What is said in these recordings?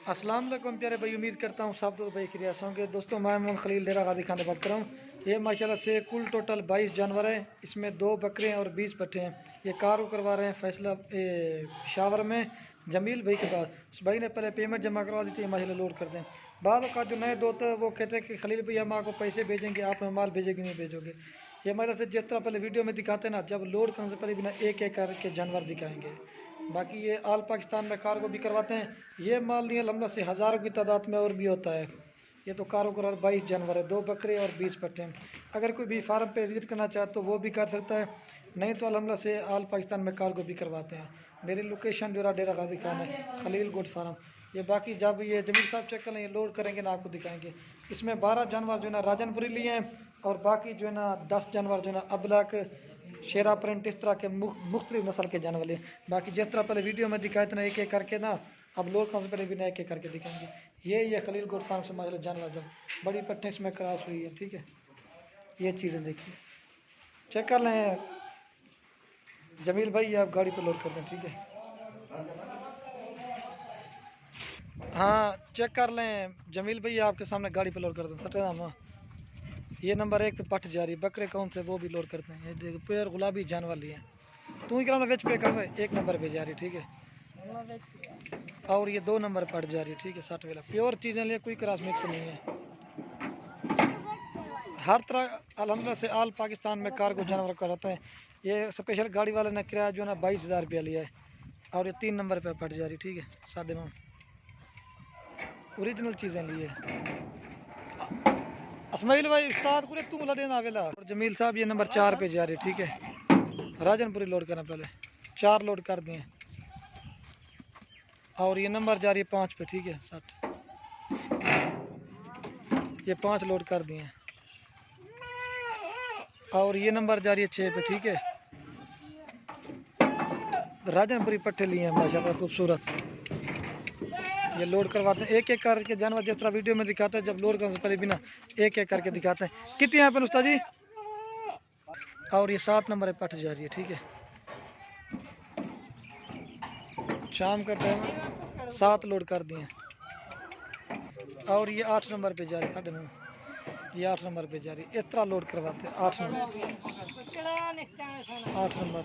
अस्सलाम वालेकुम प्यारे भाई, उम्मीद करता हूँ सब तो भाई खैरियत होंगे। दोस्तों मैं मोहम्मद खलील डेरा गाजी खान बात कर रहा हूँ। ये माशाल्लाह से कुल टोटल 22 जानवर हैं। इसमें 2 बकरे हैं और 20 पट्ठे हैं। ये कार करवा रहे हैं फैसला शावर में जमील भाई के पास। उस भाई ने पहले पेमेंट जमा करवा दी थी, माशाल्लाह लोड करते हैं। बाद का जो नए दोस्त है वो कहते हैं कि खलील भाई हम आपको पैसे भेजेंगे, आप हमें माल भेजेंगे नहीं भेजोगे। ये माशाल्लाह से जिस तरह पहले वीडियो में दिखाते हैं ना, जब लोड करने से पहले बिना एक एक करके जानवर दिखाएंगे। बाकी ये आल पाकिस्तान में कार्गो भी करवाते हैं। ये माल नहीं अलहमद से हज़ारों की तादाद में और भी होता है। ये तो कार्गो करा 22 जानवर है, 2 बकरे और 20 पट्टे हैं। अगर कोई भी फार्म पे विजिट करना चाहे तो वो भी कर सकता है, नहीं तो अलहमद से आल पाकिस्तान में कार्गो भी करवाते हैं। मेरी लोकेशन जो डेरा गाजी खान है, खलील गोट फार्म। ये बाकी जब ये जमील साहब चेक करें, ये लोड करेंगे ना आपको दिखाएंगे। इसमें 12 जानवर जो है ना राजनपुरी लिए हैं और बाकी जो है ना 10 जानवर जो है ना अबलक शेरा प्रिंट इस तरह के मुख्तलिफ नस्ल के जानवर हैं। बाकी जिस तरह पहले वीडियो में दिखाए थे ना एक एक करके ना, अब लोड खाने से पहले भी ना एक एक करके दिखाएंगे। ये खलील गोट फार्म से माशाल्लाह जानवर जब बड़ी पट्टे इसमें क्रॉस हुई है, ठीक है। ये चीज़ें देखिए, चेक कर लें जमील भाई, आप गाड़ी पर लोड कर दें, ठीक है। हाँ चेक कर लें जमील भाई, आपके सामने गाड़ी पर लोड कर दें सटे हम। ये नंबर 1 पे पट जा रही है, बकरे कौन से वो भी लोड करते हैं। ये देखो प्योर गुलाबी जानवर लिए हैं। तू ही करा वेच पे कर 1 नंबर पे जा रही, ठीक है। और ये 2 नंबर पट जा रही है, ठीक है। 60 वाला प्योर चीज़ें लिए, कोई क्रॉस मिक्स नहीं है। हर तरह अलहमदिल्ला से आल पाकिस्तान में कार्गो जानवर कराते हैं। ये स्पेशल गाड़ी वाले ने किराया जो है ना 22,000 रुपया लिया है। और ये 3 नंबर पे पट जा रही, ठीक है। 9.5 ओरिजिनल चीज़ें लिए। असमाइल भाई उस्ताद को तू लड़े ना वेला। और जमील साहब ये नंबर 4 पे जा रही, ठीक है। राजनपुरी लोड करना, पहले 4 लोड कर दिए। और ये नंबर जा रही है 5 पे, ठीक है। 60 ये 5 लोड कर दिए। और ये नंबर जा रही है 6 पे, ठीक है। राजनपुरी पट्टे लिए हैं माशाल्लाह खूबसूरत। ये लोड करवाते हैं एक एक करके जानवर, जिस तरह वीडियो में दिखाते हैं। जब लोड करने से पहले बिना एक एक करके दिखाते हैं। कितने यहाँ पर उस्ताद जी? और ये 7 नंबर पे पट जा रही है, ठीक है। शाम का टाइम 7 लोड कर दिए। और ये 8 नंबर पे जा रही है, 9.5 ये 8 नंबर पे जा रही है। इस तरह लोड करवाते हैं 8 नंबर।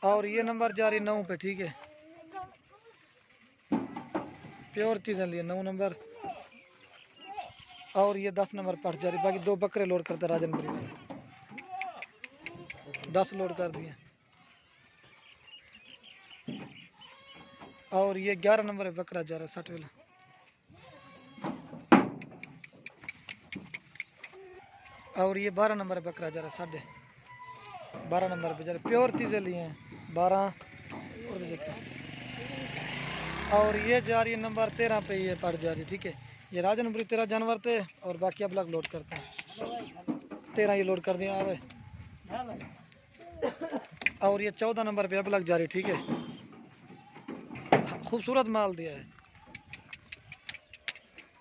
और ये नंबर जा रही है 9 पे, ठीक है। प्योर चीज़ें लिए 9 नंबर। और ये 10 नंबर पट जा रही। बाकी 2 बकरे लोड करते राजनपुरी में, 10 लोड कर दिए। और ये 11 नंबर पे बकरा जा रहा है 60 वाला। और ये 12 नंबर पे बकरा जा रहा है 12.5 नंबर पे जा रहा है। प्योर चीज़ें लिए हैं 12। और ये जा रही है नंबर 13 पे, ये पट जा रही है, ठीक है। ये राजनपुरी 13 जानवर थे और बाकी अब अलग लोड करते हैं। 13 ये लोड कर दिया आवे। और ये 14 नंबर पे अब लग जा रही, ठीक है। खूबसूरत माल दिया है।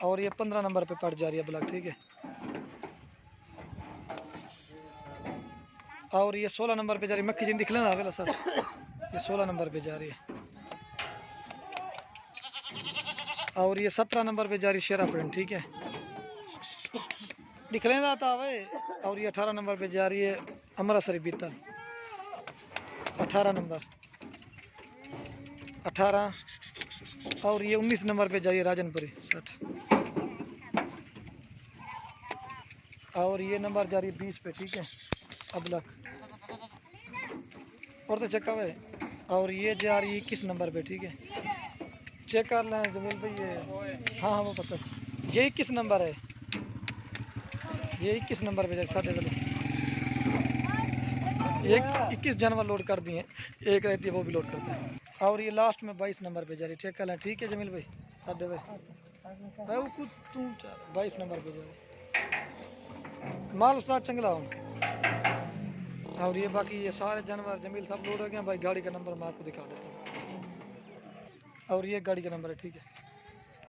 और ये 15 नंबर पे पट जा रही है ब्लॉक, ठीक है। और ये 16 नंबर पे जा रही है मक्खी जिन दिख लेना वेला सर। ये 16 नंबर पे जा रही है। और ये 17 नंबर पे जा रही है शेरा प्रिंट, ठीक है। दिख लेना आता है। और ये 18 नंबर पे जा रही है अमृतसरी बीतल, 18 नंबर 18। और ये 19 नंबर पे जाइए राजनपुरी 60। और ये नंबर जा रही है 20 पे, ठीक है। अबलक और तो चेक है। और ये जा रही है 21 नंबर पे, ठीक है। चेक कर लें जमील भाई ये। हाँ वो पता है। ये 21 नंबर है। ये 21 नंबर पे जाए 7 वाले। ये 21 जानवर लोड कर दिए। एक रहती है वो भी लोड करते हैं। और ये लास्ट में 22 नंबर पे जा रही, चेक कर लें, ठीक है जमील भाई। 7 भाई वो कुछ तू 22 नंबर पे जा रही माल उस्ताद चंगला हूँ। और ये बाकी ये सारे जानवर जमील सब लोड हो गए भाई। गाड़ी का नंबर मैं आपको दिखा देता हूँ। और ये गाड़ी का नंबर है, ठीक है।